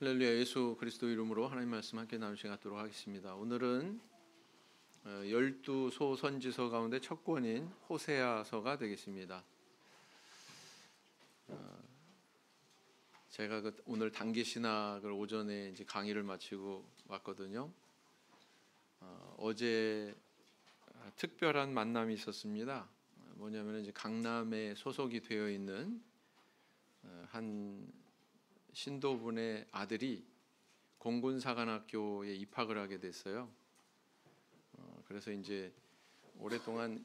할렐루야. 예수 그리스도 이름으로 하나님 말씀 함께 나누시 갖도록 하겠습니다. 오늘은 12소 선지서 가운데 첫 권인 호세아서가 되겠습니다. 제가 오늘 단기 신학을 오전에 이제 강의를 마치고 왔거든요. 어제 특별한 만남이 있었습니다. 뭐냐면 이제 강남에 소속이 되어 있는 한 신도분의 아들이 공군사관학교에 입학을 하게 됐어요. 그래서 이제 오랫동안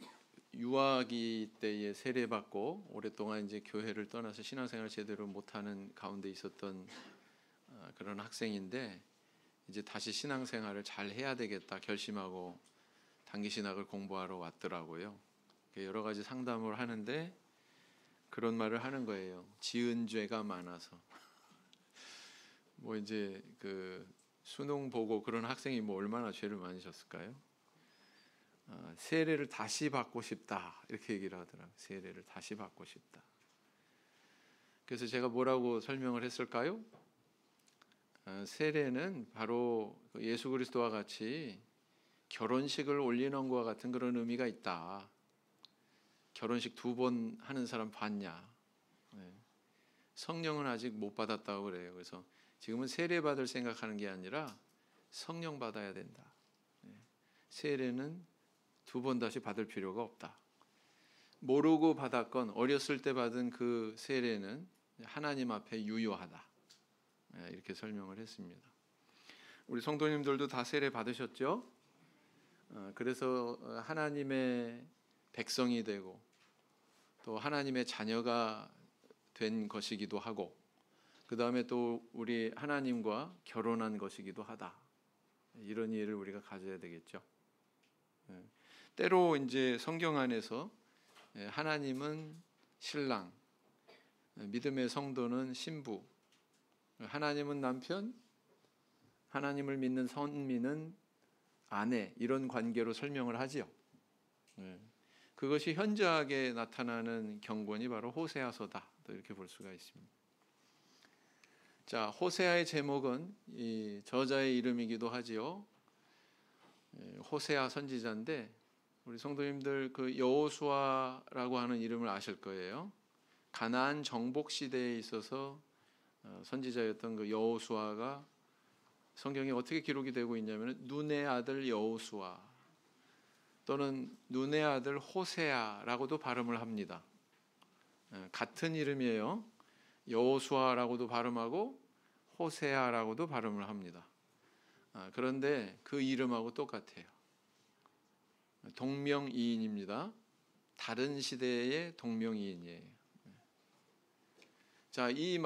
유아기 때에 세례받고 오랫동안 이제 교회를 떠나서 신앙생활 제대로 못하는 가운데 있었던 그런 학생인데, 이제 다시 신앙생활을 잘 해야 되겠다 결심하고 단기 신학을 공부하러 왔더라고요. 여러 가지 상담을 하는데 그런 말을 하는 거예요. 지은 죄가 많아서. 뭐 이제 그 수능 보고 그런 학생이 뭐 얼마나 죄를 많이 졌을까요? 세례를 다시 받고 싶다 이렇게 얘기를 하더라고요. 세례를 다시 받고 싶다. 그래서 제가 뭐라고 설명을 했을까요? 세례는 바로 예수 그리스도와 같이 결혼식을 올리는 것과 같은 그런 의미가 있다. 결혼식 2번 하는 사람 봤냐? 성령은 아직 못 받았다고 그래요. 그래서 지금은 세례 받을 생각하는 게 아니라 성령 받아야 된다. 세례는 2번 다시 받을 필요가 없다. 모르고 받았건 어렸을 때 받은 그 세례는 하나님 앞에 유효하다. 이렇게 설명을 했습니다. 우리 성도님들도 다 세례 받으셨죠? 그래서 하나님의 백성이 되고 또 하나님의 자녀가 된 것이기도 하고, 그 다음에 또 우리 하나님과 결혼한 것이기도 하다. 이런 이해를 우리가 가져야 되겠죠. 때로 이제 성경 안에서 하나님은 신랑, 믿음의 성도는 신부, 하나님은 남편, 하나님을 믿는 선민은 아내, 이런 관계로 설명을 하지요. 그것이 현저하게 나타나는 경권이 바로 호세아서다. 또 이렇게 볼 수가 있습니다. 자, 호세아의 제목은 이 저자의 이름이기도 하지요. 호세아 선지자인데, 우리 성도님들 그 여호수아라고 하는 이름을 아실 거예요. 가나안 정복 시대에 있어서 선지자였던 그 여호수아가 성경에 어떻게 기록이 되고 있냐면 눈의 아들 여호수아 또는 눈의 아들 호세아라고도 발음을 합니다. 같은 이름이에요. 여호수아라고도 발음하고 호세아라고도 발음을 합니다. 그런데 그 이름하고 똑같아요. 동명이인입니다. 다른 시대의 동명이인이에요. 자, 이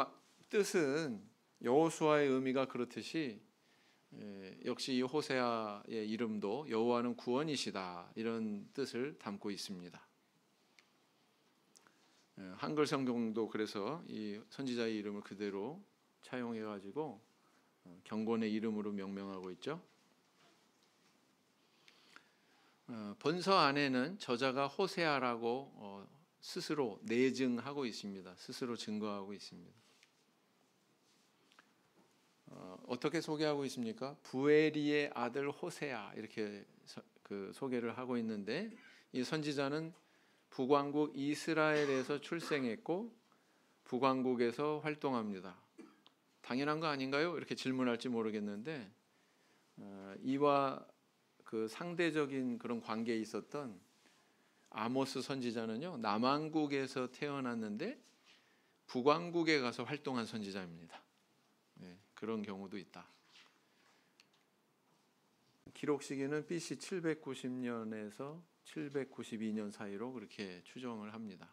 뜻은 여호수아의 의미가 그렇듯이 역시 이 호세아의 이름도 여호와는 구원이시다 이런 뜻을 담고 있습니다. 한글 성경도 그래서 이 선지자의 이름을 그대로 차용해 가지고 경건의 이름으로 명명하고 있죠. 본서 안에는 저자가 호세아라고 스스로 내증하고 있습니다. 스스로 증거하고 있습니다. 어떻게 소개하고 있습니까? 부에리의 아들 호세아 이렇게 그 소개를 하고 있는데, 이 선지자는 북왕국 이스라엘에서 출생했고 북왕국에서 활동합니다. 당연한 거 아닌가요? 이렇게 질문할지 모르겠는데, 이와 그 상대적인 그런 관계에 있었던 아모스 선지자는요, 남왕국에서 태어났는데 북왕국에 가서 활동한 선지자입니다. 그런 경우도 있다. 기록 시기는 BC 790년에서 792년 사이로 그렇게 추정을 합니다.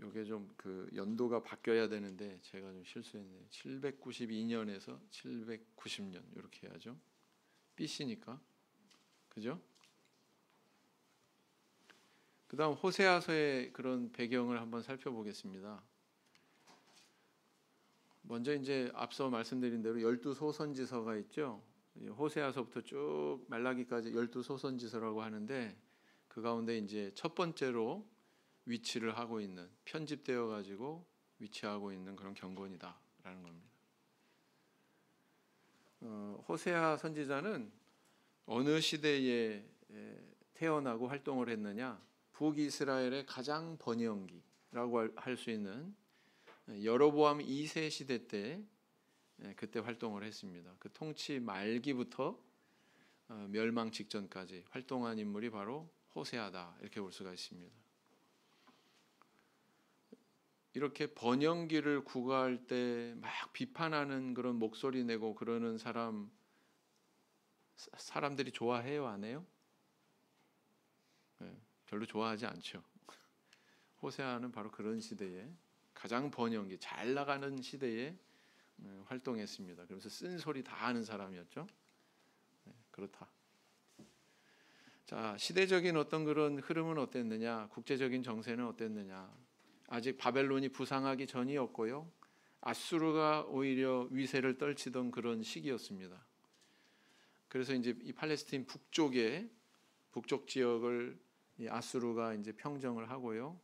이게 좀 그 연도가 바뀌어야 되는데 제가 좀 실수했네요. 792년에서 790년 이렇게 해야죠. BC니까. 그죠? 그다음 호세아서의 그런 배경을 한번 살펴보겠습니다. 먼저 이제 앞서 말씀드린 대로 12소선지서가 있죠. 호세아서부터 쭉 말라기까지 12소선지서라고 하는데, 그 가운데 이제 첫 번째로 위치를 하고 있는, 편집되어 가지고 위치하고 있는 그런 경건이다라는 겁니다. 호세아 선지자는 어느 시대에 태어나고 활동을 했느냐? 북이스라엘의 가장 번영기라고 할 수 있는 여로보암 2세 시대 때 그때 활동을 했습니다. 그 통치 말기부터 멸망 직전까지 활동한 인물이 바로 호세아다 이렇게 볼 수가 있습니다. 이렇게 번영기를 구가할 때 막 비판하는 그런 목소리 내고 그러는 사람들이 좋아해요, 안 해요? 네, 별로 좋아하지 않죠. 호세아는 바로 그런 시대에 가장 번영기 잘 나가는 시대에 활동했습니다. 그래서 쓴소리 다 하는 사람이었죠. 네, 그렇다. 자, 시대적인 어떤 그런 흐름은 어땠느냐? 국제적인 정세는 어땠느냐? 아직 바벨론이 부상하기 전이었고요. 아수르가 오히려 위세를 떨치던 그런 시기였습니다. 그래서 이제 이 팔레스틴 북쪽 지역을 이 아수르가 이제 평정을 하고요.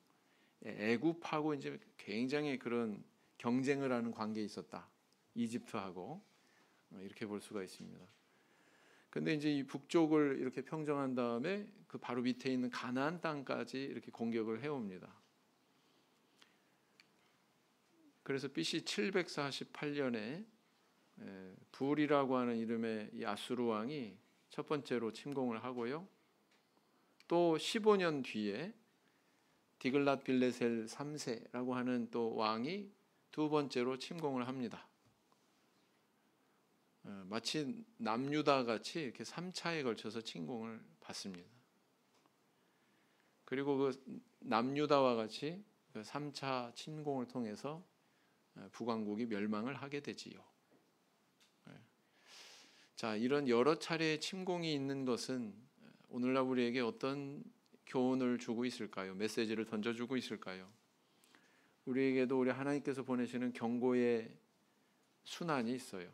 애굽하고 이제 굉장히 그런 경쟁을 하는 관계에 있었다. 이집트하고 이렇게 볼 수가 있습니다. 근데 이제 이 북쪽을 이렇게 평정한 다음에 그 바로 밑에 있는 가나안 땅까지 이렇게 공격을 해옵니다. 그래서 BC 748년에 불이라고 하는 이름의 이 아수르 왕이 첫 번째로 침공을 하고요. 또 15년 뒤에 디글랏 빌레셀 3세라고 하는 또 왕이 두 번째로 침공을 합니다. 마치 남유다 같이 이렇게 3차에 걸쳐서 침공을 받습니다. 그리고 그 남유다와 같이 그 3차 침공을 통해서 북왕국이 멸망을 하게 되지요. 자, 이런 여러 차례의 침공이 있는 것은 오늘날 우리에게 어떤 교훈을 주고 있을까요? 메시지를 던져주고 있을까요? 우리에게도 우리 하나님께서 보내시는 경고의 순환이 있어요.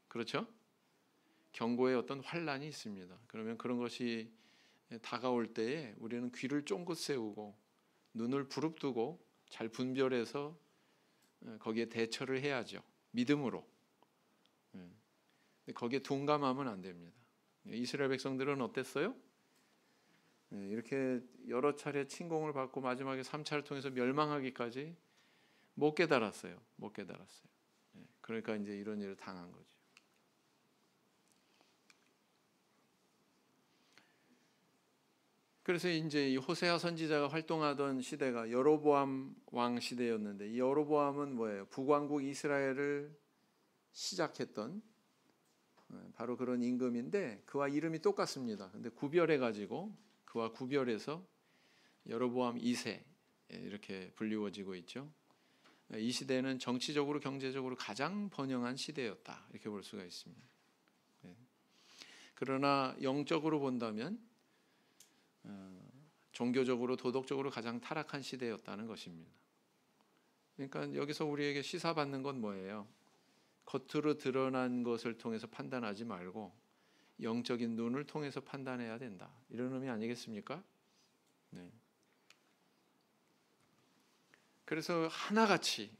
그렇죠? 경고의 어떤 환란이 있습니다. 그러면 그런 것이 다가올 때에 우리는 귀를 쫑긋 세우고 눈을 부릅뜨고 잘 분별해서 거기에 대처를 해야죠. 믿음으로. 거기에 둔감하면 안 됩니다. 이스라엘 백성들은 어땠어요? 이렇게 여러 차례 침공을 받고 마지막에 3차를 통해서 멸망하기까지 못 깨달았어요. 그러니까 이제 이런 일을 당한 거죠. 그래서 이제 이 호세아 선지자가 활동하던 시대가 여로보암 왕 시대였는데, 이 여로보암은 뭐예요? 북왕국 이스라엘을 시작했던 바로 그런 임금인데 그와 이름이 똑같습니다. 근데 구별해가지고 그와 구별해서 여로보암 2세 이렇게 불리워지고 있죠. 이 시대는 정치적으로 경제적으로 가장 번영한 시대였다 이렇게 볼 수가 있습니다. 그러나 영적으로 본다면 종교적으로 도덕적으로 가장 타락한 시대였다는 것입니다. 그러니까 여기서 우리에게 시사받는 건 뭐예요? 겉으로 드러난 것을 통해서 판단하지 말고 영적인 눈을 통해서 판단해야 된다. 이런 의미 아니겠습니까? 네. 그래서 하나같이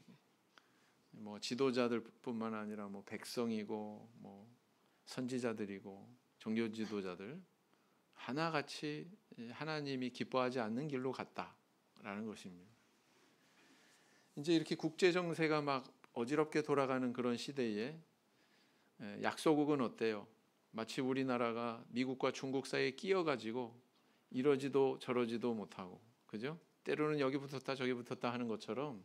뭐 지도자들뿐만 아니라 뭐 백성이고 뭐 선지자들이고 종교 지도자들 하나같이 하나님이 기뻐하지 않는 길로 갔다라는 것입니다. 이제 이렇게 국제 정세가 막 어지럽게 돌아가는 그런 시대에 약소국은 어때요? 마치 우리나라가 미국과 중국 사이에 끼어가지고 이러지도 저러지도 못하고, 그죠? 때로는 여기 붙었다 저기 붙었다 하는 것처럼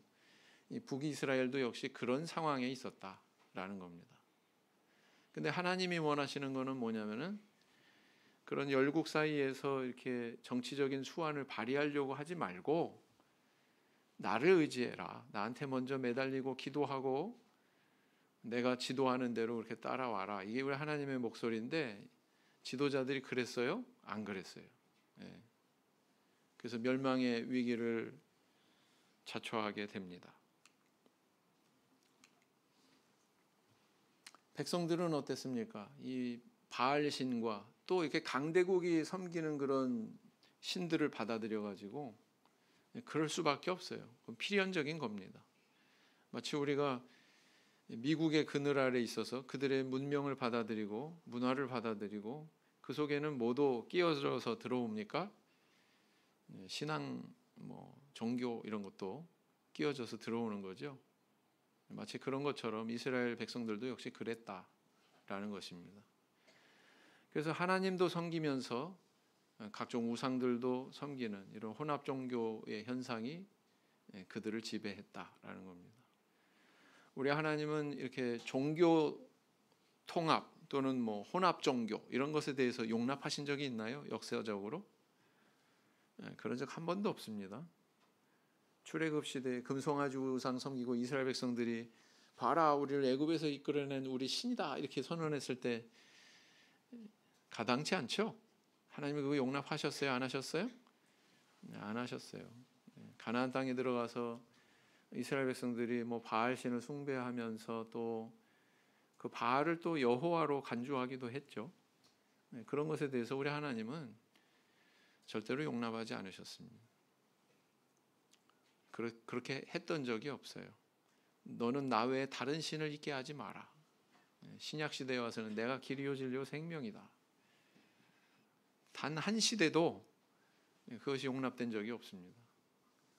이 북이스라엘도 역시 그런 상황에 있었다라는 겁니다. 근데 하나님이 원하시는 거는 뭐냐면은 그런 열국 사이에서 이렇게 정치적인 수완을 발휘하려고 하지 말고 나를 의지해라. 나한테 먼저 매달리고 기도하고 내가 지도하는 대로 그렇게 따라와라. 이게 우리 하나님의 목소리인데 지도자들이 그랬어요? 안 그랬어요. 네. 그래서 멸망의 위기를 자초하게 됩니다. 백성들은 어땠습니까? 이 바알 신과 또 이렇게 강대국이 섬기는 그런 신들을 받아들여 가지고 그럴 수밖에 없어요. 필연적인 겁니다. 마치 우리가 미국의 그늘 아래 있어서 그들의 문명을 받아들이고 문화를 받아들이고 그 속에는 모두 끼어들어서 들어옵니까? 신앙, 종교 이런 것도 끼어져서 들어오는 거죠. 마치 그런 것처럼 이스라엘 백성들도 역시 그랬다라는 것입니다. 그래서 하나님도 섬기면서 각종 우상들도 섬기는 이런 혼합 종교의 현상이 그들을 지배했다라는 겁니다. 우리 하나님은 이렇게 종교 통합 또는 혼합 종교 이런 것에 대해서 용납하신 적이 있나요? 역사적으로? 그런 적 한 번도 없습니다. 출애굽 시대에 금송아지 우상 섬기고 이스라엘 백성들이 봐라 우리를 애굽에서 이끌어낸 우리 신이다 이렇게 선언했을 때 가당치 않죠? 하나님이 그거 용납하셨어요? 안 하셨어요? 안 하셨어요. 가나안 땅에 들어가서 이스라엘 백성들이 바알 신을 숭배하면서 또 그 바알을 또 여호와로 간주하기도 했죠. 그런 것에 대해서 우리 하나님은 절대로 용납하지 않으셨습니다. 그렇게 했던 적이 없어요. 너는 나 외에 다른 신을 있게 하지 마라. 신약 시대에 와서는 내가 길이요 진리요 생명이다. 단 한 시대도 그것이 용납된 적이 없습니다.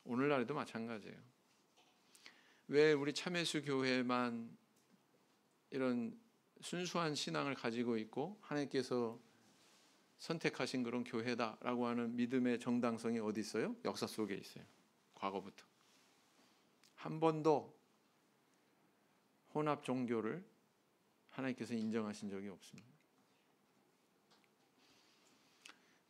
오늘날에도 마찬가지예요. 왜 우리 참예수 교회만 이런 순수한 신앙을 가지고 있고 하나님께서 선택하신 그런 교회다라고 하는 믿음의 정당성이 어디 있어요? 역사 속에 있어요. 과거부터 한 번도 혼합 종교를 하나님께서 인정하신 적이 없습니다.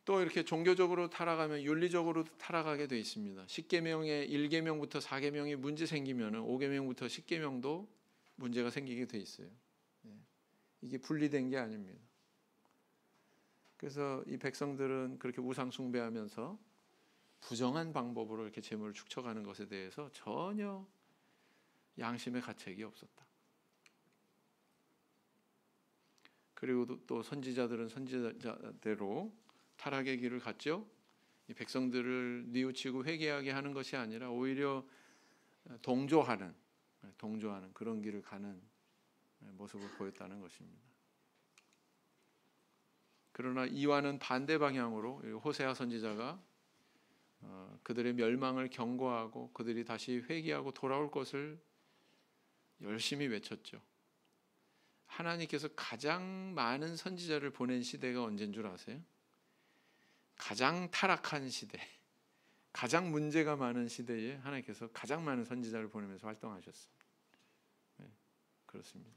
또 이렇게 종교적으로 타락하면 윤리적으로 타락하게 돼 있습니다. 10계명의 1계명부터 4계명이 문제 생기면 5계명부터 10계명도 문제가 생기게 돼 있어요. 이게 분리된 게 아닙니다. 그래서 이 백성들은 그렇게 우상 숭배하면서 부정한 방법으로 이렇게 재물을 축적하는 것에 대해서 전혀 양심의 가책이 없었다. 그리고 또 선지자들은 선지자대로 타락의 길을 갔죠. 이 백성들을 뉘우치고 회개하게 하는 것이 아니라 오히려 동조하는 그런 길을 가는 모습을 보였다는 것입니다. 그러나 이와는 반대 방향으로 호세아 선지자가 그들의 멸망을 경고하고 그들이 다시 회개하고 돌아올 것을 열심히 외쳤죠. 하나님께서 가장 많은 선지자를 보낸 시대가 언제인 줄 아세요? 가장 타락한 시대, 가장 문제가 많은 시대에 하나님께서 가장 많은 선지자를 보내면서 활동하셨습니다. 그렇습니다.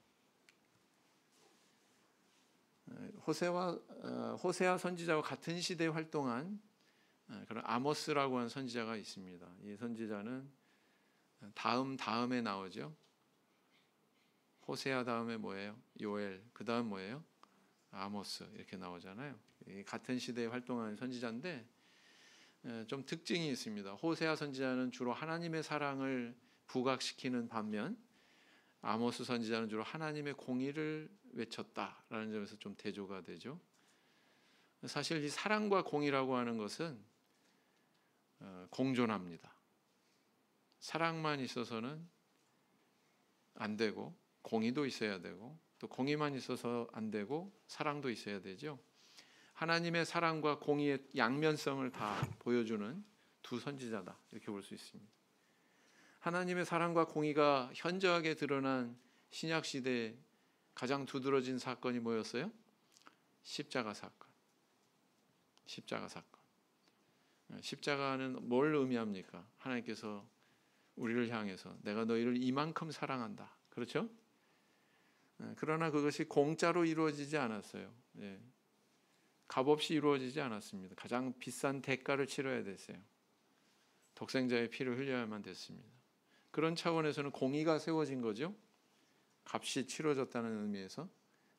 호세아 선지자와 같은 시대에 활동한 그런 아모스라고 하는 선지자가 있습니다. 이 선지자는 다음에 나오죠. 호세아 다음에 뭐예요? 요엘. 그 다음 뭐예요? 아모스 이렇게 나오잖아요. 같은 시대에 활동하는 선지자인데 좀 특징이 있습니다. 호세아 선지자는 주로 하나님의 사랑을 부각시키는 반면 아모스 선지자는 주로 하나님의 공의를 외쳤다라는 점에서 좀 대조가 되죠. 사실 이 사랑과 공의라고 하는 것은 공존합니다. 사랑만 있어서는 안 되고 공의도 있어야 되고 또 공의만 있어서 안 되고 사랑도 있어야 되죠. 하나님의 사랑과 공의의 양면성을 다 보여주는 두 선지자다 이렇게 볼 수 있습니다. 하나님의 사랑과 공의가 현저하게 드러난 신약 시대에 가장 두드러진 사건이 뭐였어요? 십자가 사건. 십자가는 뭘 의미합니까? 하나님께서 우리를 향해서 내가 너희를 이만큼 사랑한다. 그렇죠? 그러나 그것이 공짜로 이루어지지 않았어요. 값없이 이루어지지 않았습니다. 가장 비싼 대가를 치러야 됐어요. 독생자의 피를 흘려야만 됐습니다. 그런 차원에서는 공의가 세워진 거죠. 값이 치러졌다는 의미에서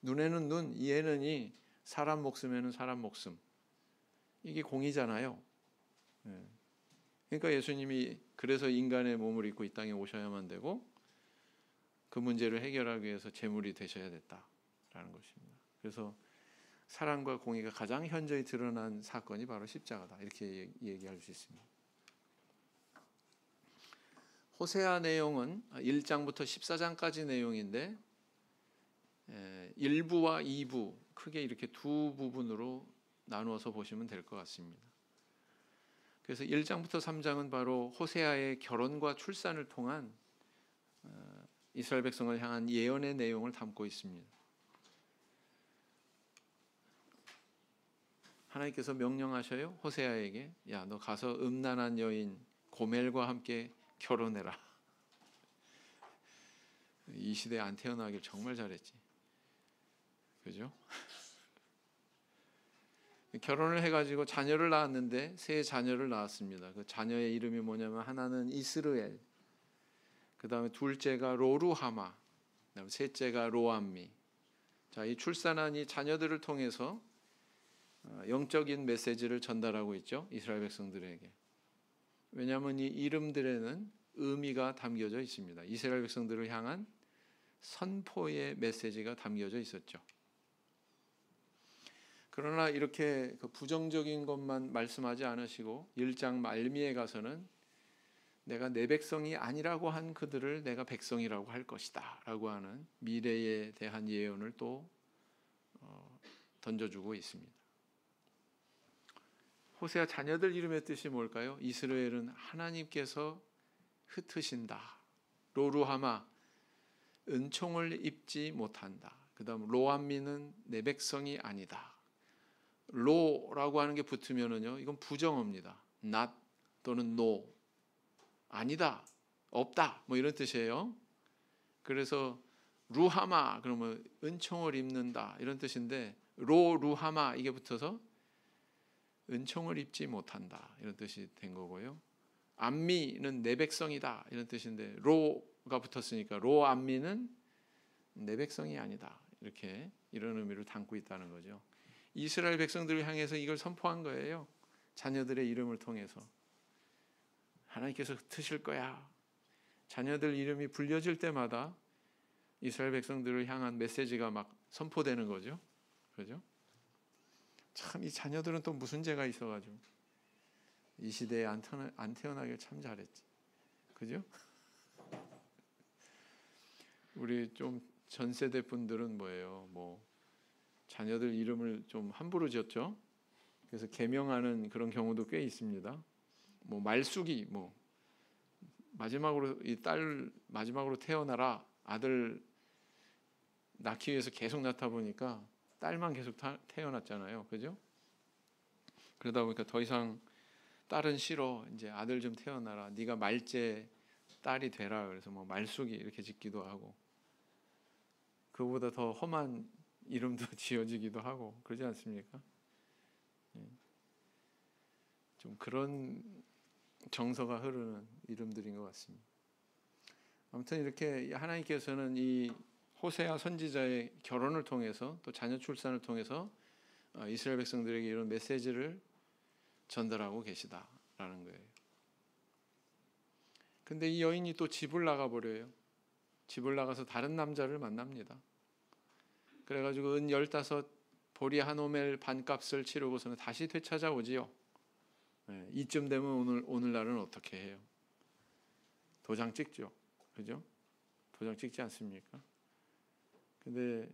눈에는 눈, 이에는 이, 사람 목숨에는 사람 목숨. 이게 공의잖아요. 그러니까 예수님이 그래서 인간의 몸을 입고 이 땅에 오셔야만 되고 그 문제를 해결하기 위해서 제물이 되셔야 됐다라는 것입니다. 그래서 사랑과 공의가 가장 현저히 드러난 사건이 바로 십자가다. 이렇게 얘기할 수 있습니다. 호세아 내용은 1장부터 14장까지 내용인데 1부와 2부 크게 이렇게 두 부분으로 나누어서 보시면 될 것 같습니다. 그래서 1장부터 3장은 바로 호세아의 결혼과 출산을 통한 이스라엘 백성을 향한 예언의 내용을 담고 있습니다. 하나님께서 명령하셔요. 호세아에게 야, 너 가서 음란한 여인 고멜과 함께 결혼해라. 이 시대에 안 태어나길 정말 잘했지. 그죠? 결혼을 해가지고 자녀를 낳았는데 세 자녀를 낳았습니다. 그 자녀의 이름이 뭐냐면 하나는 이스르엘, 그 다음에 둘째가 로루하마, 그다음에 셋째가 로암미. 자, 이 출산한 이 자녀들을 통해서 영적인 메시지를 전달하고 있죠. 이스라엘 백성들에게. 왜냐하면 이 이름들에는 의미가 담겨져 있습니다. 이스라엘 백성들을 향한 선포의 메시지가 담겨져 있었죠. 그러나 이렇게 그 부정적인 것만 말씀하지 않으시고 1장 말미에 가서는 내가 내 백성이 아니라고 한 그들을 내가 백성이라고 할 것이다 라고 하는 미래에 대한 예언을 또 던져주고 있습니다. 호세아 자녀들 이름의 뜻이 뭘까요? 이스라엘은 하나님께서 흩으신다. 로루하마, 은총을 입지 못한다. 그 다음 로암미는 내 백성이 아니다. 로라고 하는 게 붙으면은요, 이건 부정어입니다. not 또는 no, 아니다, 없다, 뭐 이런 뜻이에요. 그래서 루하마 그러면 은총을 입는다 이런 뜻인데 루하마 이게 붙어서 은총을 입지 못한다 이런 뜻이 된 거고요. 암미는 내 백성이다 이런 뜻인데 로가 붙었으니까 로암미는 내 백성이 아니다 이렇게 이런 의미를 담고 있다는 거죠. 이스라엘 백성들을 향해서 이걸 선포한 거예요. 자녀들의 이름을 통해서 하나님께서 흩으실 거야. 자녀들 이름이 불려질 때마다 이스라엘 백성들을 향한 메시지가 막 선포되는 거죠. 그렇죠? 참 이 자녀들은 또 무슨 죄가 있어가지고 이 시대에 안 태어나길 참 잘했지. 그죠? 우리 좀 전 세대 분들은 뭐예요? 뭐 자녀들 이름을 좀 함부로 지었죠. 그래서 개명하는 그런 경우도 꽤 있습니다. 뭐 말숙이 뭐 마지막으로 이 딸 마지막으로 태어나라 아들 낳기 위해서 계속 낳다 보니까 딸만 계속 태어났잖아요. 그죠? 그러다 보니까 더 이상 딸은 싫어. 이제 아들 좀 태어나라. 네가 말제 딸이 되라. 그래서 뭐 말숙이 이렇게 짓기도 하고 그보다 더 험한 이름도 지어지기도 하고 그러지 않습니까? 좀 그런 정서가 흐르는 이름들인 것 같습니다. 아무튼 이렇게 하나님께서는 이 호세아 선지자의 결혼을 통해서 또 자녀 출산을 통해서 이스라엘 백성들에게 이런 메시지를 전달하고 계시다라는 거예요. 근데 이 여인이 또 집을 나가 버려요. 집을 나가서 다른 남자를 만납니다. 그래가지고 은 15 보리 한 오멜 반값을 치르고서는 다시 되찾아오지요. 이쯤 되면 오늘날은 어떻게 해요? 도장 찍죠. 그죠? 도장 찍지 않습니까? 근데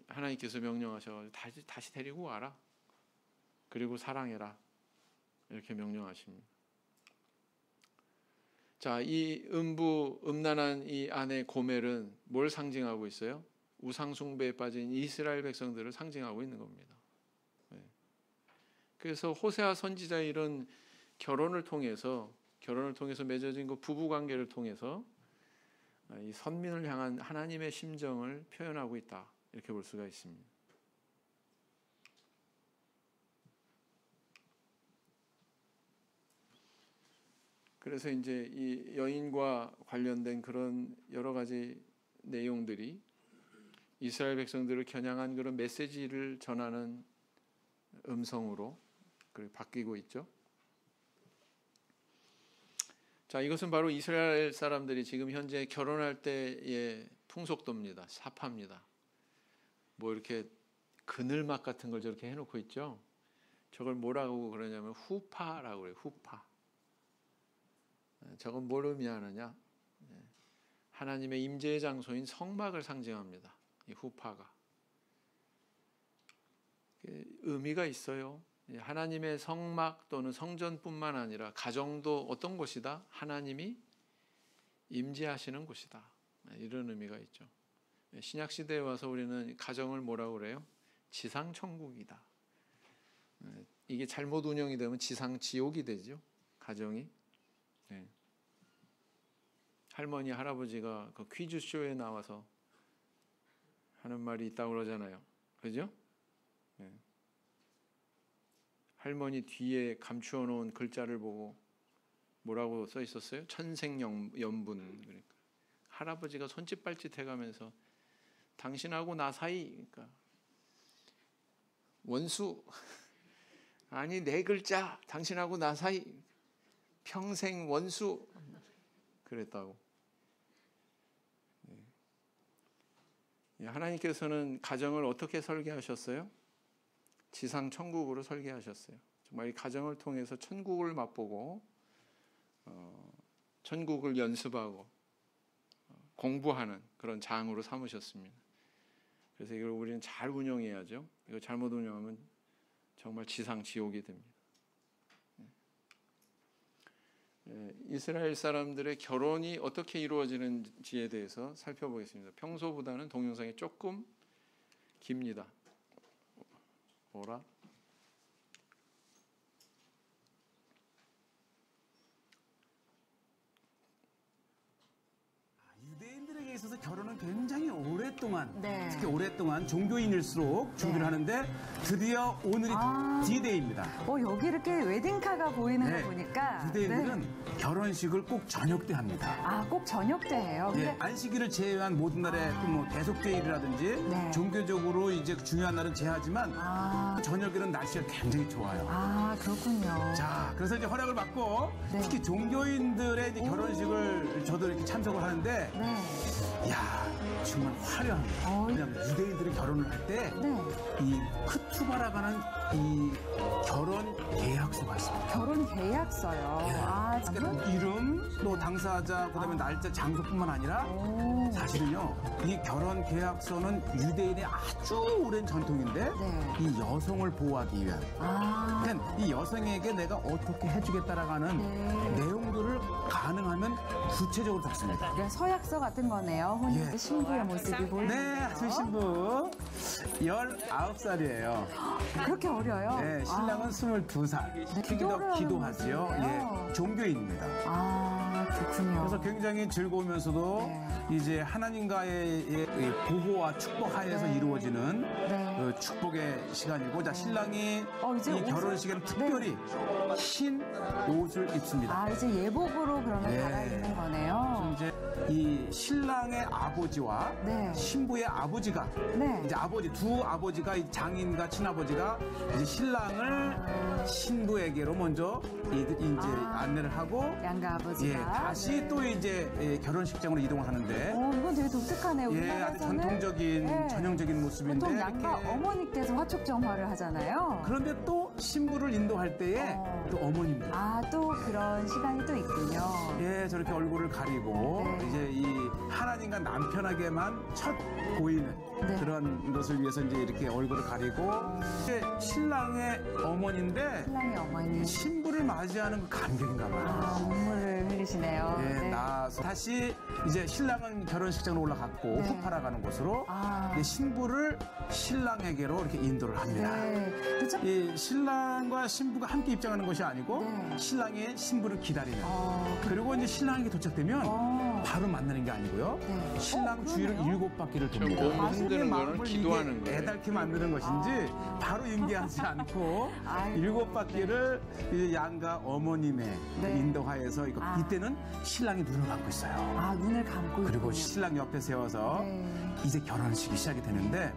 하나님께서 명령하셔서 다시 데리고 와라. 그리고 사랑해라. 이렇게 명령하십니다. 자, 이 음란한 이 아내 고멜은 뭘 상징하고 있어요? 우상 숭배에 빠진 이스라엘 백성들을 상징하고 있는 겁니다. 그래서 호세아 선지자의 이런 결혼을 통해서 맺어진 그 부부 관계를 통해서 이 선민을 향한 하나님의 심정을 표현하고 있다. 이렇게 볼 수가 있습니다. 그래서 이제 이 여인과 관련된 그런 여러 가지 내용들이 이스라엘 백성들을 겨냥한 그런 메시지를 전하는 음성으로 바뀌고 있죠. 자, 이것은 바로 이스라엘 사람들이 지금 현재 결혼할 때의 풍속도입니다. 사파입니다. 뭐 이렇게 그늘막 같은 걸 저렇게 해놓고 있죠. 저걸 뭐라고 그러냐면 후파라고 그래요. 후파. 저건 뭘 의미하느냐? 하나님의 임재의 장소인 성막을 상징합니다. 이 후파가 의미가 있어요. 하나님의 성막 또는 성전뿐만 아니라 가정도 어떤 곳이다? 하나님이 임재하시는 곳이다. 이런 의미가 있죠. 신약 시대에 와서 우리는 가정을 뭐라고 그래요? 지상 천국이다. 이게 잘못 운영이 되면 지상 지옥이 되죠. 가정이. 네. 할머니 할아버지가 그 퀴즈 쇼에 나와서 하는 말이 있다고 그러잖아요. 그죠? 네. 할머니 뒤에 감추어 놓은 글자를 보고 뭐라고 써 있었어요? 천생연분. 그러니까 할아버지가 손짓발짓 해가면서 당신하고 나 사이, 그러니까 원수 아니 네 글자, 당신하고 나 사이 평생 원수 그랬다고. 하나님께서는 가정을 어떻게 설계하셨어요? 지상 천국으로 설계하셨어요. 정말 이 가정을 통해서 천국을 맛보고 천국을 연습하고 공부하는 그런 장으로 삼으셨습니다. 그래서 이걸 우리는 잘 운영해야죠. 이거 잘못 운영하면 정말 지상 지옥이 됩니다. 이스라엘 사람들의 결혼이 어떻게 이루어지는지에 대해서 살펴보겠습니다. 평소보다는 동영상이 조금 깁니다. 뭐라? 유대인들에게 있어서 결혼은 굉장히 오랫동안, 특히 오랫동안 종교인일수록 준비를 하는데 드디어 오늘이 D-Day입니다. 여기 이렇게 웨딩카가 보이는 거 보니까 유대인들은 결혼식을 꼭 저녁 때 합니다. 꼭 저녁 때 해요? 예, 안식일을 제외한 모든 날에 뭐 대속제일이라든지 종교적으로 이제 중요한 날은 제하지만 그 저녁에는 날씨가 굉장히 좋아요. 그렇군요. 자, 그래서 이제 허락을 받고 특히 종교인들의 이제 결혼식을 저도 이렇게 참석을 하는데 이야, 정말 화려합니다. 왜냐하면 유대인들이 결혼을 할 때 이 크투바라고 하는 이 결혼 계약서가 있습니다. 결혼 계약서요? 그러니까 이름, 또 당사자, 그다음에 날짜, 장소뿐만 아니라 사실은요, 이 결혼 계약서는 유대인의 아주 오랜 전통인데 이 여성을 보호하기 위한 그러니까 이 여성에게 내가 어떻게 해주겠다라고 하는 내용들을 가능하면 구체적으로 적습니다. 그러니까 서약서 같은 거네요. 혼인 신부의 모습이 보이는데요. 네, 아침 신부 19살이에요. 그렇게 어려요? 네, 신랑은 22살. 기도하지요. 종교인입니다. 그렇군요. 그래서 굉장히 즐거우면서도 이제 하나님과의 보호와 축복 하에서 이루어지는 그 축복의 시간이고, 자, 신랑이 이 결혼식에는 특별히 흰 옷을 입습니다. 이제 예복으로 그러면 갈아입는 거네요. 이제 이 신랑의 아버지와 신부의 아버지가 이제 두 아버지가 장인과 친아버지가 이제 신랑을 신부에게로 먼저 이제 안내를 하고 양가 아버지가 다시 또 이제 결혼식장으로 이동을 하는데 이건 되게 독특하네요. 아주 우리나라에서는 전통적인 전형적인 모습인데 보통 양가 어머니께서 화촉정화를 하잖아요. 그런데 또 신부를 인도할 때에 또 어머님들 또 그런 시간이 또 있군요. 저렇게 얼굴을 가리고 이제 이 하나님과 남편에게만 첫 보이는 그런 것을 위해서 이제 이렇게 얼굴을 가리고 이제 신랑의 어머니인데 신랑의 어머니 신부를 맞이하는 그 감격인가 봐요. 눈물을 흘리시네요. 나서 다시 이제 신랑은 결혼식장으로 올라갔고 후파라 가는 곳으로 이제 신부를 신랑에게로 이렇게 인도를 합니다. 이 신랑과 신부가 함께 입장하는 것이 아니고 신랑이 신부를 기다리는. 그리고 이제 신랑에게 도착되면 바로 만나는 게 아니고요. 신랑 주위를 7바퀴를 돕니다. 몸 흔드는 거는 기도하는 거예요. 애달게 만드는 것인지 바로 인계하지 않고 7바퀴를 이제 양가 어머님의 인도하에서 이때는 신랑이 눈을 감고 있어요. 눈을 감고 그리고 신랑 옆에 세워서 이제 결혼식이 시작이 되는데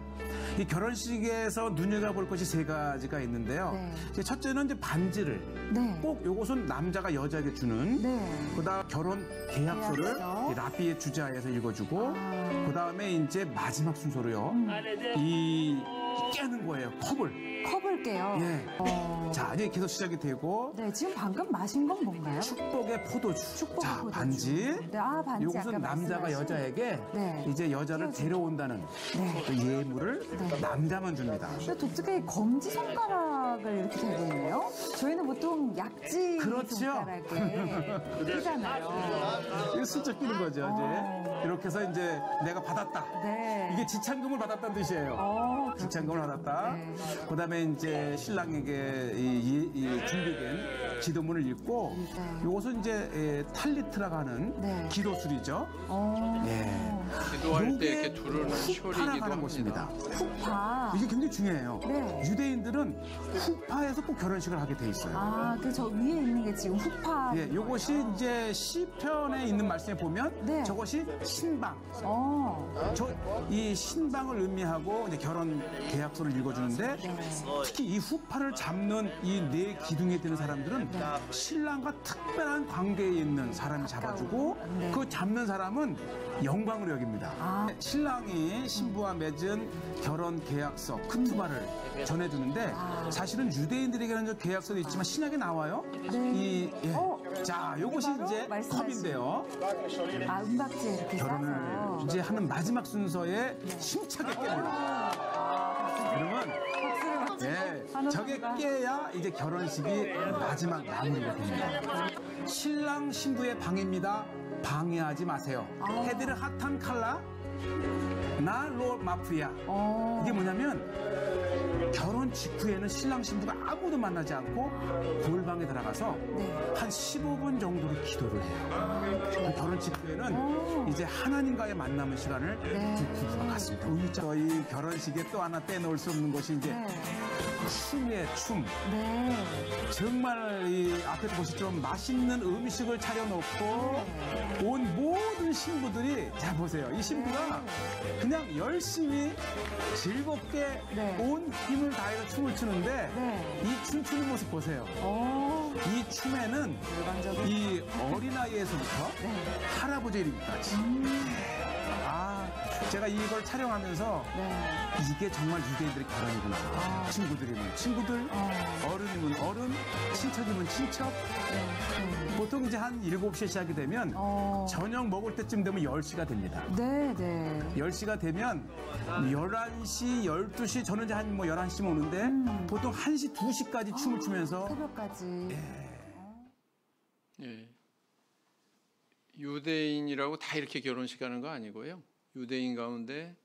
이 결혼식에서 눈여겨볼 것이 3가지가 있는데요. 첫째는 이제 반지를 꼭 요것은 남자가 여자에게 주는 그다음 결혼 계약서를 라삐의 주자에서 읽어주고 그다음에 이제 마지막 순서로요. 이 깨는 거예요. 컵을. 컵을 깨요. 예. 자, 이제 계속 시작이 되고 네, 지금 방금 마신 건 뭔가요? 축복의 포도주. 축복의 자, 포도주. 반지. 네, 반지. 이것은 아까 남자가 말씀하신. 여자에게 네. 이제 여자를 데려온다는 네. 그 예물을 남자만 줍니다. 근데 독특하게 검지 손가락을 이렇게 대고 있네요. 저희는 보통 약지 그렇죠. 손가락에 끼잖아요. 이거 슬쩍 끼는 거죠, 이제. 이렇게 해서 이제 내가 받았다. 네. 이게 지창금을 받았다는 뜻이에요. 지창금을 받았다. 네. 그다음에 이제 신랑에게 이 준비된 기도문을 읽고 네. 이것은 이제 탈리트라고 하는 네. 기도술이죠. 예. 기도할 때 이렇게 두르는 쇼리기도 후파라고 하는 것입니다. 합니다. 후파. 이게 굉장히 중요해요. 네. 유대인들은 후파에서 꼭 결혼식을 하게 돼 있어요. 그 저 위에 있는 게 지금 후파. 예, 이것이 이제 시편에 있는 말씀에 보면 네. 저것이 신방. 이 신방을 의미하고 이제 결혼 계약서를 읽어주는데 특히 이 후파를 잡는 이 네 기둥에 드는 사람들은 신랑과 특별한 관계에 있는 사람이 잡아주고 네. 그 잡는 사람은 영광으로 여깁니다. 신랑이 신부와 맺은 결혼 계약서 크투바를 전해주는데 사실은 유대인들에게는 저 계약서도 있지만 신약에 나와요. 자, 요것이 이제 컵인데요. 은박지에 이렇게 결혼을 싸서. 이제 하는 마지막 순서에 힘차게 깹니다. 그러면 저게 깨야 이제 결혼식이 마지막 마무리가 됩니다. 신랑 신부의 방입니다. 방해하지 마세요. 헤드를 핫한 칼라 나로 마프야. 이게 뭐냐면 결혼 직후에는 신랑 신부가 아무도 만나지 않고 골방에 들어가서 한 15분 정도를 기도를 해요. 그 결혼 직후에는 이제 하나님과의 만남의 시간을 두 부부가 갖습니다. 저희 결혼식에 또 하나 떼놓을 수 없는 것이 이제 춤이에요, 춤. 정말 이 앞에서 보시죠. 맛있는 음식을 차려놓고 온 모든 신부들이 자 보세요. 이 신부가 그냥 열심히 즐겁게 온 힘을 다해서 춤을 추는데 이 춤추는 모습 보세요. 이 춤에는 이 어린아이에서부터 할아버지 이름까지. 제가 이걸 촬영하면서 이게 정말 유대인들의 결혼이구나. 친구들이면 친구들, 어른이면 어른, 친척이면 친척. 보통 이제 한 7시에 시작이 되면 저녁 먹을 때쯤 되면 10시가 됩니다. 10시가 되면 11시, 12시, 저는 이제 한 11시면 오는데 보통 1시, 2시까지 춤을 추면서 새벽까지. 예. 유대인이라고 다 이렇게 결혼식 하는 거 아니고요. 유대인 가운데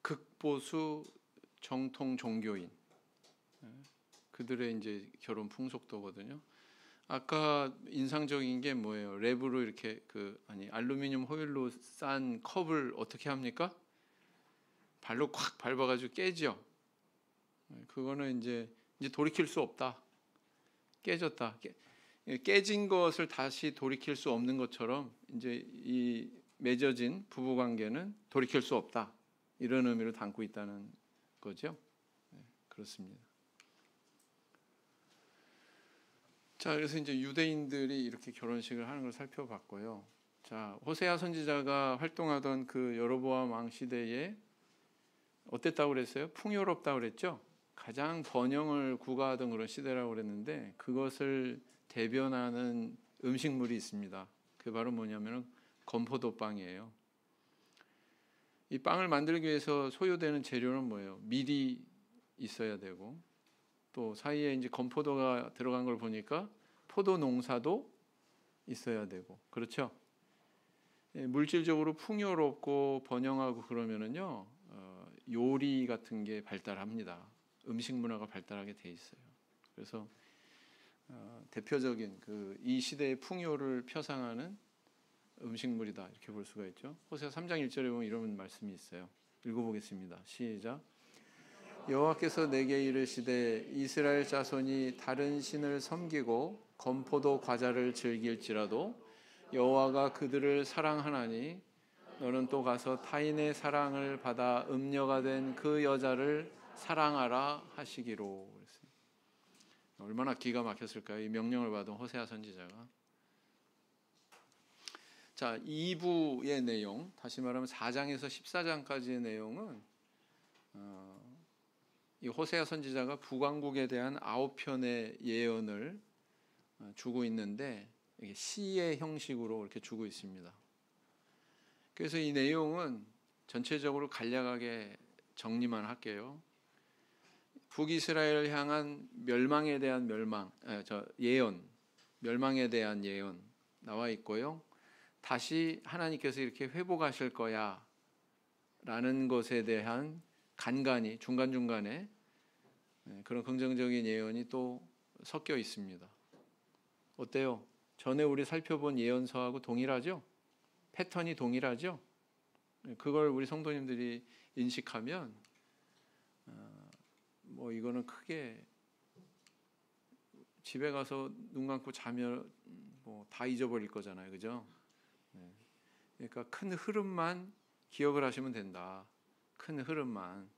극보수 정통 종교인 그들의 이제 결혼 풍속도거든요. 아까 인상적인 게 뭐예요? 랩으로 이렇게 알루미늄 호일로 싼 컵을 어떻게 합니까? 발로 콱 밟아가지고 깨죠. 그거는 이제 돌이킬 수 없다. 깨졌다. 깨진 것을 다시 돌이킬 수 없는 것처럼 이제 이 맺어진 부부 관계는 돌이킬 수 없다. 이런 의미를 담고 있다는 거죠. 그렇습니다. 자, 그래서 이제 유대인들이 이렇게 결혼식을 하는 걸 살펴봤고요. 자, 호세아 선지자가 활동하던 그 여로보암 왕 시대에 어땠다고 그랬어요? 풍요롭다고 그랬죠? 가장 번영을 구가하던 그런 시대라고 그랬는데 그것을 대변하는 음식물이 있습니다. 그게 바로 뭐냐면 건포도 빵이에요. 이 빵을 만들기 위해서 소요되는 재료는 뭐예요? 밀이 있어야 되고 또 사이에 이제 건포도가 들어간 걸 보니까 포도 농사도 있어야 되고 그렇죠? 물질적으로 풍요롭고 번영하고 그러면은요 요리 같은 게 발달합니다. 음식 문화가 발달하게 돼 있어요. 그래서 대표적인 이 시대의 풍요를 표상하는 음식물이다 이렇게 볼 수가 있죠. 호세아 3장 1절에 보면 이런 말씀이 있어요. 읽어보겠습니다. 시작. 여호와께서 내게 이르시되 이스라엘 자손이 다른 신을 섬기고 건포도 과자를 즐길지라도 여호와가 그들을 사랑하나니 너는 또 가서 타인의 사랑을 받아 음녀가 된 그 여자를 사랑하라 하시기로 그랬습니다. 얼마나 기가 막혔을까요? 이 명령을 받은 호세아 선지자가. 자, 2부의 내용, 다시 말하면 4장에서 14장까지의 내용은 이 호세아 선지자가 북왕국에 대한 9편의 예언을 주고 있는데 이게 시의 형식으로 이렇게 주고 있습니다. 그래서 이 내용은 전체적으로 간략하게 정리만 할게요. 북이스라엘을 향한 멸망에 대한 예언, 멸망에 대한 예언 나와 있고요. 다시 하나님께서 이렇게 회복하실 거야 라는 것에 대한 간간히 중간중간에 그런 긍정적인 예언이 또 섞여 있습니다. 어때요? 전에 우리 살펴본 예언서하고 동일하죠? 패턴이 동일하죠? 그걸 우리 성도님들이 인식하면 뭐 이거는 크게 집에 가서 눈 감고 자면 뭐 다 잊어버릴 거잖아요, 그죠? 그러니까 큰 흐름만 기억을 하시면 된다. 큰 흐름만.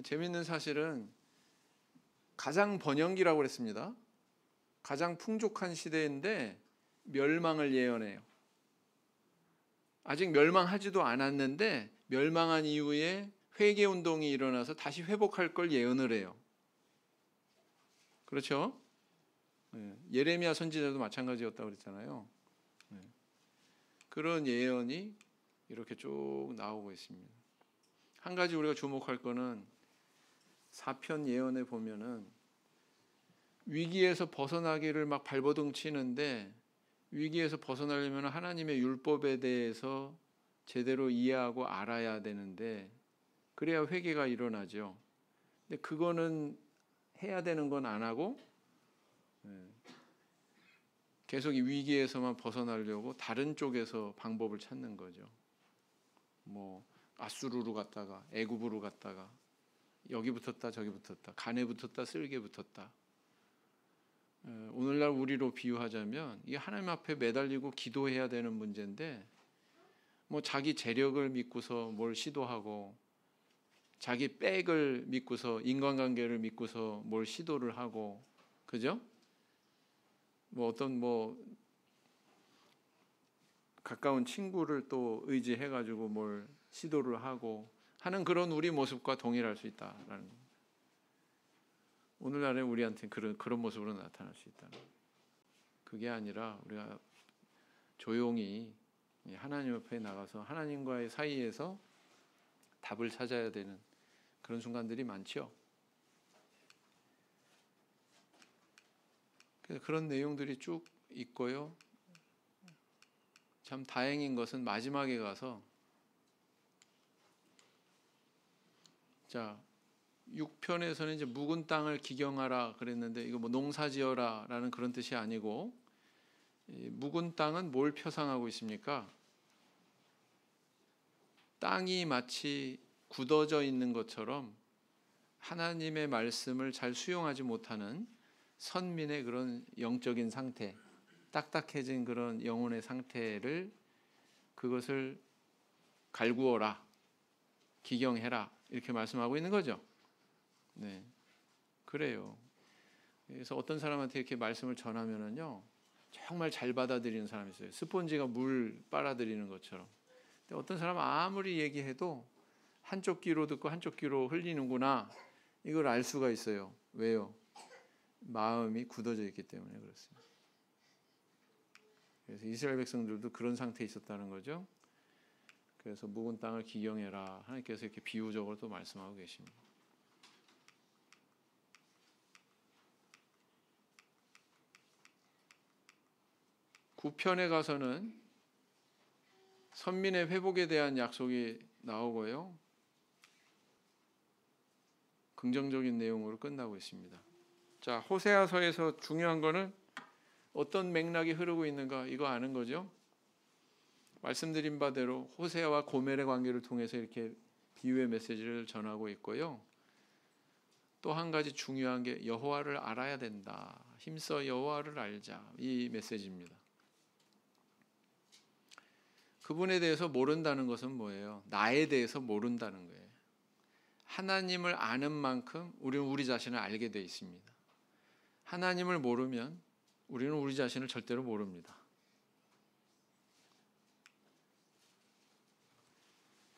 재미있는 사실은 가장 번영기라고 그랬습니다. 가장 풍족한 시대인데 멸망을 예언해요. 아직 멸망하지도 않았는데 멸망한 이후에 회개 운동이 일어나서 다시 회복할 걸 예언을 해요. 그렇죠? 예레미야 선지자도 마찬가지였다고 그랬잖아요. 그런 예언이 이렇게 쭉 나오고 있습니다. 한 가지 우리가 주목할 거는 4편 예언에 보면은 위기에서 벗어나기를 막 발버둥 치는데 위기에서 벗어나려면 하나님의 율법에 대해서 제대로 이해하고 알아야 되는데 그래야 회개가 일어나죠. 근데 그거는 해야 되는 건 안 하고 계속 이 위기에서만 벗어나려고 다른 쪽에서 방법을 찾는 거죠. 뭐 아수르로 갔다가 애굽으로 갔다가 여기 붙었다 저기 붙었다 간에 붙었다 쓸개 붙었다. 오늘날 우리로 비유하자면 이 하나님 앞에 매달리고 기도해야 되는 문제인데 뭐 자기 재력을 믿고서 뭘 시도하고 자기 백을 믿고서 인간관계를 믿고서 뭘 시도를 하고 그죠? 뭐 어떤 가까운 친구를 또 의지해 가지고 뭘 시도를 하고 하는 그런 우리 모습과 동일할 수 있다라는 겁니다. 오늘날에 우리한테 그런 모습으로 나타날 수 있다. 그게 아니라 우리가 조용히 하나님 앞에 나가서 하나님과의 사이에서 답을 찾아야 되는 그런 순간들이 많죠. 그래서 그런 내용들이 쭉 있고요. 참 다행인 것은 마지막에 가서 자 6편에서는 이제 묵은 땅을 기경하라 그랬는데 이거 뭐 농사지어라라는 그런 뜻이 아니고 이 묵은 땅은 뭘 표상하고 있습니까? 땅이 마치 굳어져 있는 것처럼 하나님의 말씀을 잘 수용하지 못하는 선민의 그런 영적인 상태, 딱딱해진 그런 영혼의 상태를 그것을 갈구어라, 기경해라 이렇게 말씀하고 있는 거죠. 네, 그래요. 그래서 어떤 사람한테 이렇게 말씀을 전하면은요, 정말 잘 받아들이는 사람이 있어요. 스폰지가 물 빨아들이는 것처럼. 근데 어떤 사람은 아무리 얘기해도 한쪽 귀로 듣고 한쪽 귀로 흘리는구나. 이걸 알 수가 있어요. 왜요? 마음이 굳어져 있기 때문에 그렇습니다. 그래서 이스라엘 백성들도 그런 상태에 있었다는 거죠. 그래서 묵은 땅을 기경해라. 하나님께서 이렇게 비유적으로 또 말씀하고 계십니다. 구편에 가서는 선민의 회복에 대한 약속이 나오고요. 긍정적인 내용으로 끝나고 있습니다. 자, 호세아서에서 중요한 거는 어떤 맥락이 흐르고 있는가 이거 아는 거죠. 말씀드린 바대로 호세아와 고멜의 관계를 통해서 이렇게 비유의 메시지를 전하고 있고요. 또 한 가지 중요한 게 여호와를 알아야 된다. 힘써 여호와를 알자. 이 메시지입니다. 그분에 대해서 모른다는 것은 뭐예요? 나에 대해서 모른다는 거예요. 하나님을 아는 만큼 우리는 우리 자신을 알게 돼 있습니다. 하나님을 모르면 우리는 우리 자신을 절대로 모릅니다.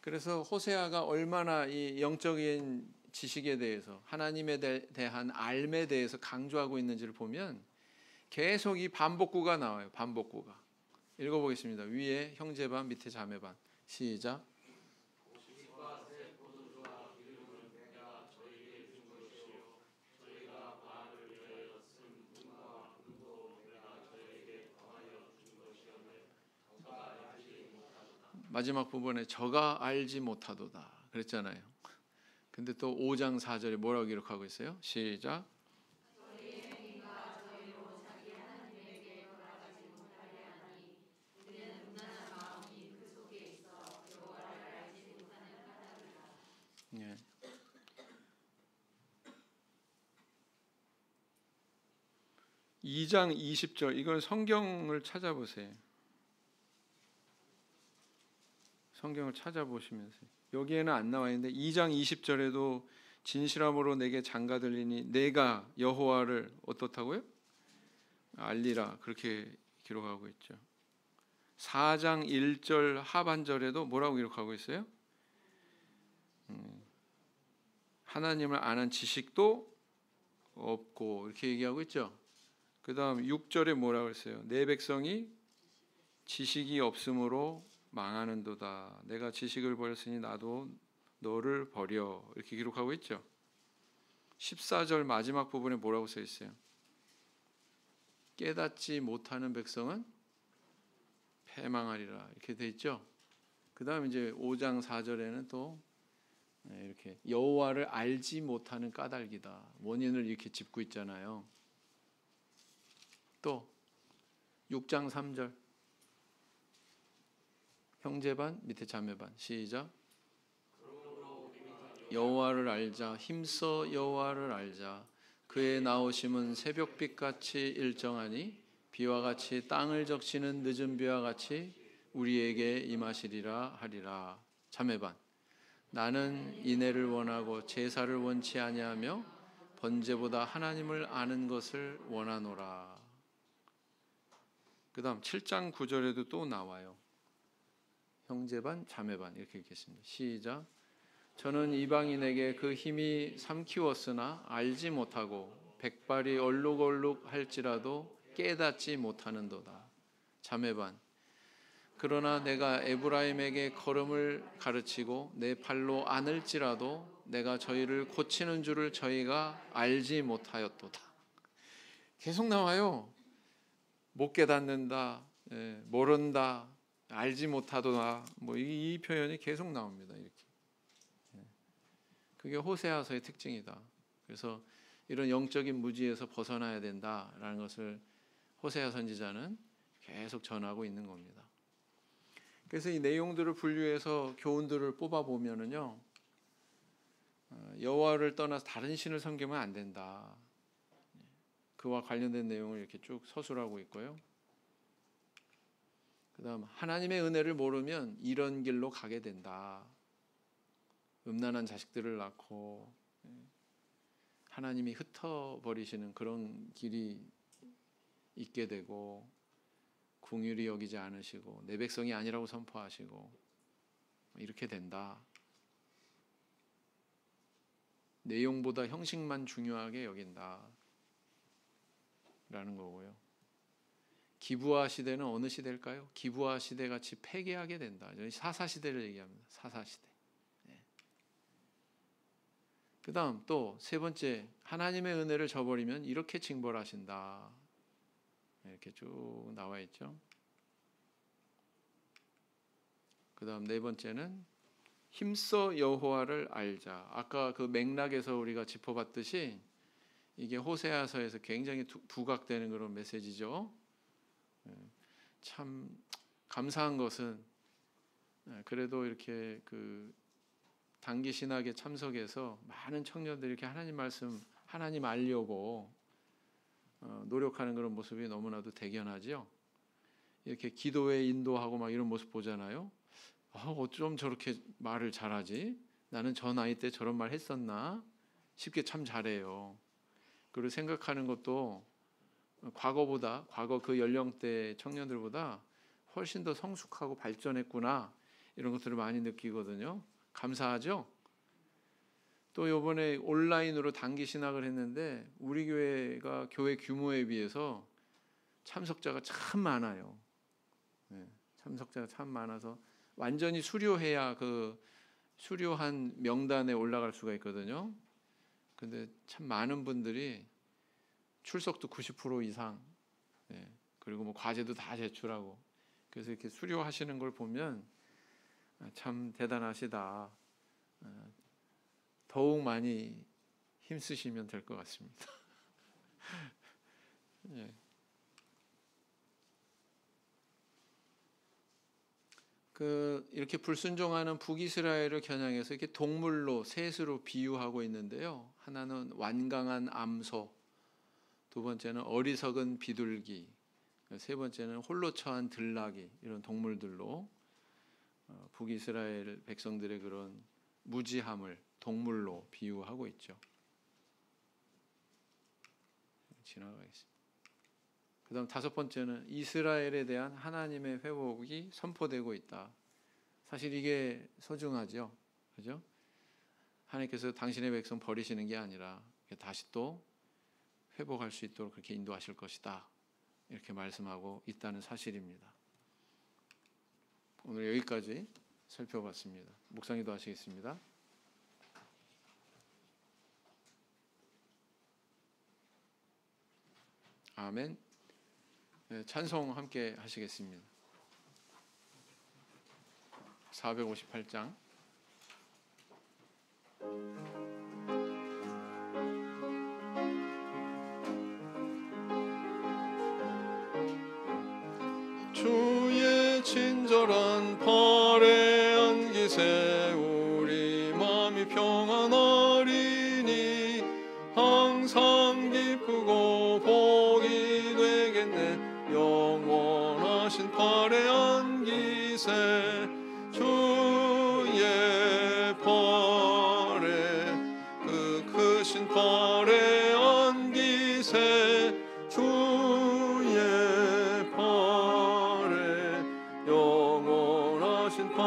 그래서 호세아가 얼마나 이 영적인 지식에 대해서 하나님에 대한 알에 대해서 강조하고 있는지를 보면 계속 이 반복구가 나와요. 반복구가. 읽어보겠습니다. 위에 형제 반, 밑에 자매 반. 시작. 마지막 부분에 저가 알지 못하도다 그랬잖아요. 근데 또 5장 4절에 뭐라고 기록하고 있어요? 시작. 예. 2장 20절 이건 성경을 찾아보세요. 성경을 찾아보시면서 여기에는 안 나와 있는데 2장 20절에도 진실함으로 내게 장가 들리니 내가 여호와를 어떻다고요? 알리라 그렇게 기록하고 있죠. 4장 1절 하반절에도 뭐라고 기록하고 있어요? 하나님을 아는 지식도 없고 이렇게 얘기하고 있죠. 그 다음 6절에 뭐라고 했어요? 내 백성이 지식이 없으므로 망하는도다. 내가 지식을 버렸으니 나도 너를 버려. 이렇게 기록하고 있죠. 14절 마지막 부분에 뭐라고 써 있어요? 깨닫지 못하는 백성은 패망하리라. 이렇게 돼 있죠. 그 다음 이제 5장 4절에는 또 이렇게 여호와를 알지 못하는 까닭이다. 원인을 이렇게 짚고 있잖아요. 또 6장 3절 형제 반 밑에 자매 반 시작. 여호와를 알자 힘써 여호와를 알자 그의 나오심은 새벽빛같이 일정하니 비와 같이 땅을 적시는 늦은 비와 같이 우리에게 임하시리라 하리라. 자매 반 나는 인애를 원하고 제사를 원치 아니하며 번제보다 하나님을 아는 것을 원하노라. 그 다음 7장 9절에도 또 나와요. 형제 반 자매 반 이렇게 읽겠습니다. 시작. 저는 이방인에게 그 힘이 삼키웠으나 알지 못하고 백발이 얼룩얼룩 할지라도 깨닫지 못하는도다. 자매 반 그러나 내가 에브라임에게 걸음을 가르치고 내 팔로 안을지라도 내가 저희를 고치는 줄을 저희가 알지 못하였도다. 계속 나와요. 못 깨닫는다, 모른다, 알지 못하도다. 뭐 이 표현이 계속 나옵니다. 이렇게. 그게 호세아서의 특징이다. 그래서 이런 영적인 무지에서 벗어나야 된다라는 것을 호세아 선지자는 계속 전하고 있는 겁니다. 그래서 이 내용들을 분류해서 교훈들을 뽑아 보면은요, 여호와를 떠나서 다른 신을 섬기면 안 된다. 그와 관련된 내용을 이렇게 쭉 서술하고 있고요. 그다음 하나님의 은혜를 모르면 이런 길로 가게 된다. 음란한 자식들을 낳고 하나님이 흩어버리시는 그런 길이 있게 되고 긍휼히 여기지 않으시고 내 백성이 아니라고 선포하시고 이렇게 된다. 내용보다 형식만 중요하게 여긴다 라는 거고요. 기부화 시대는 어느 시대일까요? 기부화 시대 같이 폐기하게 된다. 사사 시대를 얘기합니다. 사사 시대. 그 다음 또 세 번째, 하나님의 은혜를 저버리면 이렇게 징벌하신다. 이렇게 쭉 나와 있죠. 그 다음 네 번째는 힘써 여호와를 알자. 아까 그 맥락에서 우리가 짚어봤듯이 이게 호세아서에서 굉장히 부각되는 그런 메시지죠. 참 감사한 것은 그래도 이렇게 그 단기 신학에 참석해서 많은 청년들이 이렇게 하나님 말씀 하나님 알려고 노력하는 그런 모습이 너무나도 대견하죠. 이렇게 기도에 인도하고 막 이런 모습 보잖아요. 어쩜 저렇게 말을 잘하지? 나는 저 나이 때 저런 말 했었나? 쉽게 참 잘해요. 그리고 생각하는 것도 과거 그 연령대 청년들보다 훨씬 더 성숙하고 발전했구나 이런 것들을 많이 느끼거든요. 감사하죠? 또 이번에 온라인으로 단기 신학을 했는데 우리 교회가 교회 규모에 비해서 참석자가 참 많아요. 네, 참석자가 참 많아서 완전히 수료해야 그 수료한 명단에 올라갈 수가 있거든요. 근데 참 많은 분들이 출석도 90% 이상, 네, 그리고 뭐 과제도 다 제출하고, 그래서 이렇게 수료하시는 걸 보면 참 대단하시다. 더욱 많이 힘쓰시면 될 것 같습니다. 예. 이렇게 불순종하는 북이스라엘을 겨냥해서 이렇게 동물로 셋으로 비유하고 있는데요. 하나는 완강한 암소, 두 번째는 어리석은 비둘기, 세 번째는 홀로 처한 들나귀, 이런 동물들로 북이스라엘 백성들의 그런 무지함을 동물로 비유하고 있죠. 지나가겠습니다. 그 다음 다섯 번째는 이스라엘에 대한 하나님의 회복이 선포되고 있다. 사실 이게 소중하죠. 그죠? 하나님께서 당신의 백성 버리시는 게 아니라 다시 또 회복할 수 있도록 그렇게 인도하실 것이다. 이렇게 말씀하고 있다는 사실입니다. 오늘 여기까지 살펴봤습니다. 묵상기도 하시겠습니다. 아멘. 네, 찬송 함께 하시겠습니다. 458장. 주의 친절한 발에 안기세 우리 마음이 평안하리니 항상 기쁘고 복이 되겠네. 영원하신 발에 안기세 주의 발에 그 크신 발에 안기세 주의 발에 영원하신 발